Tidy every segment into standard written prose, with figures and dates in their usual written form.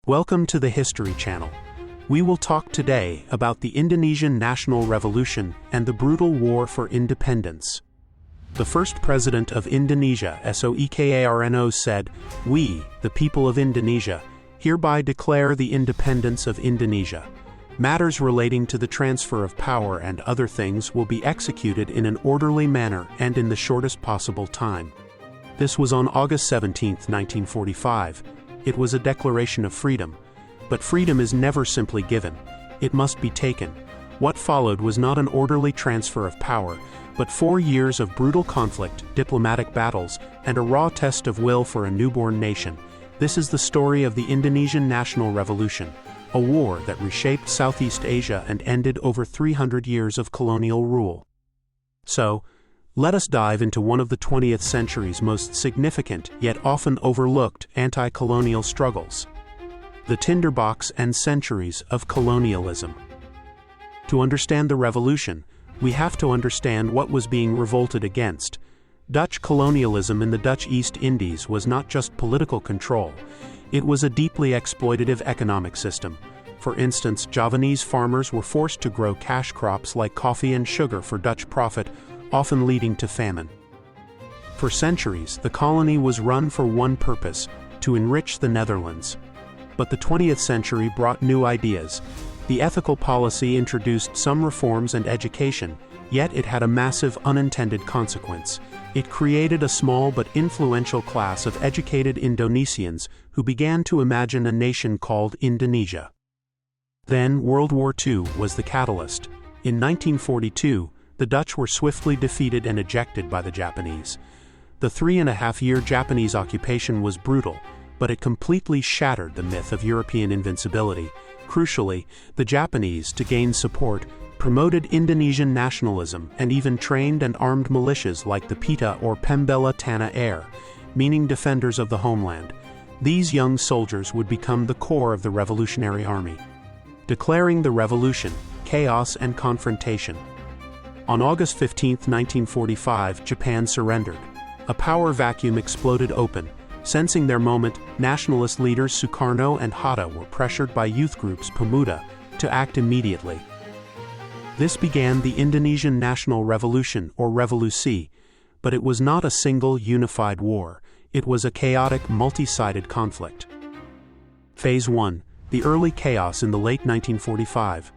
Welcome to the History Channel. We will talk today about the Indonesian National Revolution and the brutal war for independence. The first president of Indonesia, Sukarno, said, "We, the people of Indonesia, hereby declare the independence of Indonesia. Matters relating to the transfer of power and other things will be executed in an orderly manner and in the shortest possible time." This was on August 17, 1945. It was a declaration of freedom. But freedom is never simply given. It must be taken. What followed was not an orderly transfer of power, but 4 years of brutal conflict, diplomatic battles, and a raw test of will for a newborn nation. This is the story of the Indonesian National Revolution, a war that reshaped Southeast Asia and ended over 300 years of colonial rule. So, let us dive into one of the 20th century's most significant, yet often overlooked, anti-colonial struggles. The tinderbox and centuries of colonialism. To understand the revolution, we have to understand what was being revolted against. Dutch colonialism in the Dutch East Indies was not just political control. It was a deeply exploitative economic system. For instance, Javanese farmers were forced to grow cash crops like coffee and sugar for Dutch profit, often leading to famine. For centuries, the colony was run for one purpose: to enrich the Netherlands. But the 20th century brought new ideas. The ethical policy introduced some reforms and education, yet it had a massive unintended consequence. It created a small but influential class of educated Indonesians who began to imagine a nation called Indonesia. Then World War II was the catalyst. In 1942, the Dutch were swiftly defeated and ejected by the Japanese. The 3.5-year Japanese occupation was brutal, but it completely shattered the myth of European invincibility. Crucially, the Japanese, to gain support, promoted Indonesian nationalism and even trained and armed militias like the Pita or Pembela Tanah Air, meaning defenders of the homeland. These young soldiers would become the core of the Revolutionary Army. Declaring the revolution, chaos and confrontation. On August 15, 1945, Japan surrendered. A power vacuum exploded open. Sensing their moment, nationalist leaders Sukarno and Hatta were pressured by youth groups Pemuda to act immediately. This began the Indonesian National Revolution, or Revolusi, but it was not a single unified war. It was a chaotic, multi-sided conflict. Phase 1. The early chaos in the late 1945.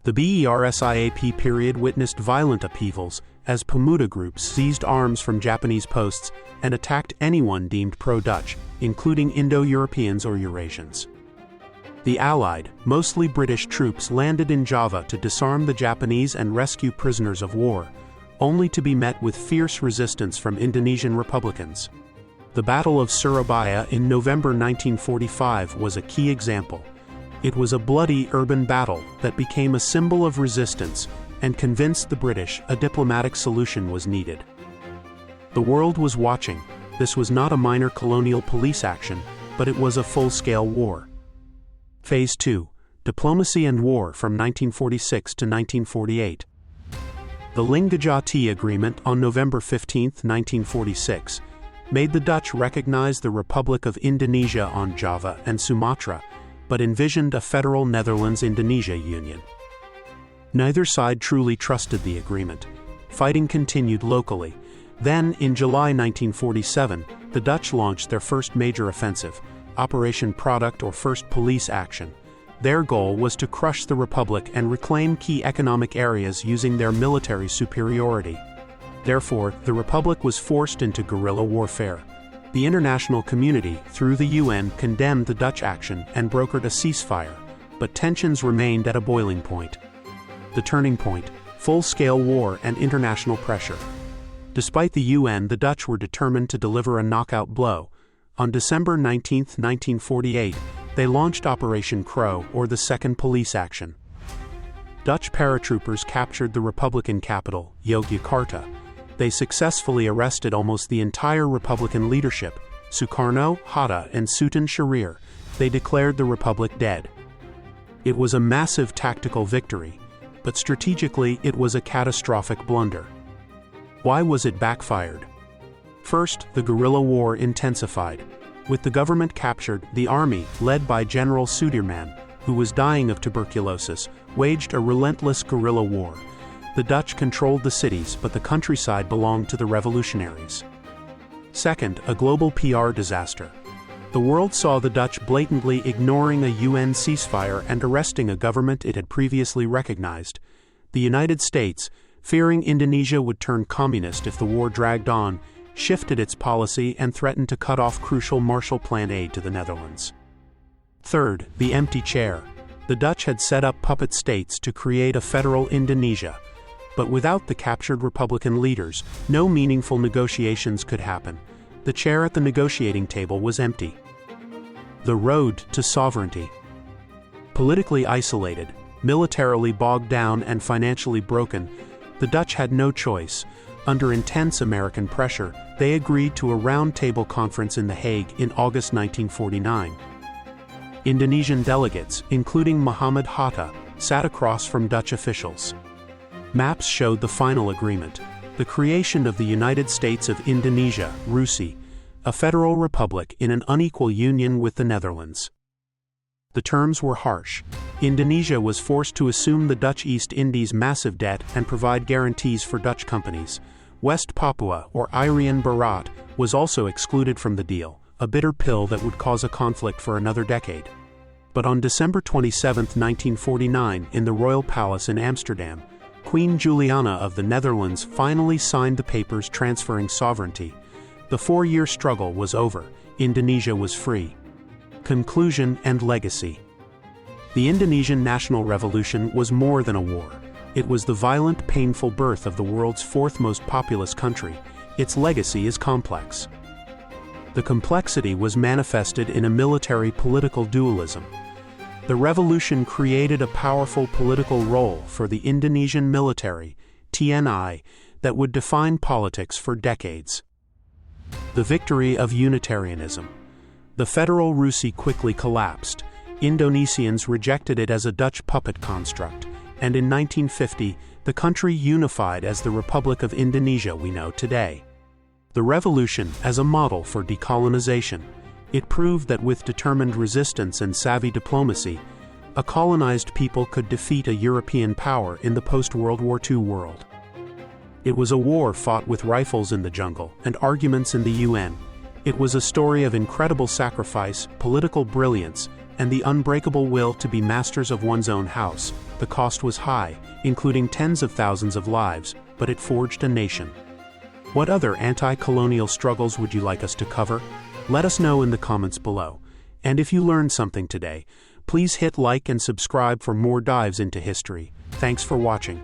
The BERSIAP period witnessed violent upheavals as Pemuda groups seized arms from Japanese posts and attacked anyone deemed pro-Dutch, including Indo-Europeans or Eurasians. The Allied, mostly British troops landed in Java to disarm the Japanese and rescue prisoners of war, only to be met with fierce resistance from Indonesian Republicans. The Battle of Surabaya in November 1945 was a key example. It was a bloody urban battle that became a symbol of resistance and convinced the British a diplomatic solution was needed. The world was watching. This was not a minor colonial police action, but it was a full-scale war. Phase 2. Diplomacy and War from 1946 to 1948. The Linggajati Agreement on November 15, 1946, made the Dutch recognize the Republic of Indonesia on Java and Sumatra, but envisioned a federal Netherlands-Indonesia union. Neither side truly trusted the agreement. Fighting continued locally. Then, in July 1947, the Dutch launched their first major offensive, Operation Product or First Police Action. Their goal was to crush the Republic and reclaim key economic areas using their military superiority. Therefore, the Republic was forced into guerrilla warfare. The international community, through the UN, condemned the Dutch action and brokered a ceasefire, but tensions remained at a boiling point. The turning point: full-scale war and international pressure. Despite the UN, the Dutch were determined to deliver a knockout blow. On December 19, 1948, they launched Operation Crow, or the Second Police Action. Dutch paratroopers captured the Republican capital, Yogyakarta. They successfully arrested almost the entire Republican leadership, Sukarno, Hatta, and Sultan Syahrir. They declared the Republic dead. It was a massive tactical victory, but strategically it was a catastrophic blunder. Why was it backfired? First, the guerrilla war intensified. With the government captured, the army, led by General Sudirman, who was dying of tuberculosis, waged a relentless guerrilla war. The Dutch controlled the cities, but the countryside belonged to the revolutionaries. Second, a global PR disaster. The world saw the Dutch blatantly ignoring a UN ceasefire and arresting a government it had previously recognized. The United States, fearing Indonesia would turn communist if the war dragged on, shifted its policy and threatened to cut off crucial Marshall Plan aid to the Netherlands. Third, the empty chair. The Dutch had set up puppet states to create a federal Indonesia, but without the captured Republican leaders, no meaningful negotiations could happen. The chair at the negotiating table was empty. The road to sovereignty. Politically isolated, militarily bogged down, and financially broken, the Dutch had no choice. Under intense American pressure, they agreed to a round-table conference in The Hague in August 1949. Indonesian delegates, including Mohammad Hatta, sat across from Dutch officials. Maps showed the final agreement: the creation of the United States of Indonesia, RUSI, a federal republic in an unequal union with the Netherlands. The terms were harsh. Indonesia was forced to assume the Dutch East Indies' massive debt and provide guarantees for Dutch companies. West Papua, or Irian Barat, was also excluded from the deal, a bitter pill that would cause a conflict for another decade. But on December 27, 1949, in the Royal Palace in Amsterdam, Queen Juliana of the Netherlands finally signed the papers transferring sovereignty. The 4-year struggle was over. Indonesia was free. Conclusion and legacy. The Indonesian National Revolution was more than a war. It was the violent, painful birth of the world's fourth most populous country. Its legacy is complex. The complexity was manifested in a military-political dualism. The revolution created a powerful political role for the Indonesian military, TNI, that would define politics for decades. The victory of Unitarianism. The federal RUSI quickly collapsed. Indonesians rejected it as a Dutch puppet construct, and in 1950, the country unified as the Republic of Indonesia we know today. The revolution as a model for decolonization. It proved that with determined resistance and savvy diplomacy, a colonized people could defeat a European power in the post-World War II world. It was a war fought with rifles in the jungle and arguments in the UN. It was a story of incredible sacrifice, political brilliance, and the unbreakable will to be masters of one's own house. The cost was high, including tens of thousands of lives, but it forged a nation. What other anti-colonial struggles would you like us to cover? Let us know in the comments below. And if you learned something today, please hit like and subscribe for more dives into history. Thanks for watching.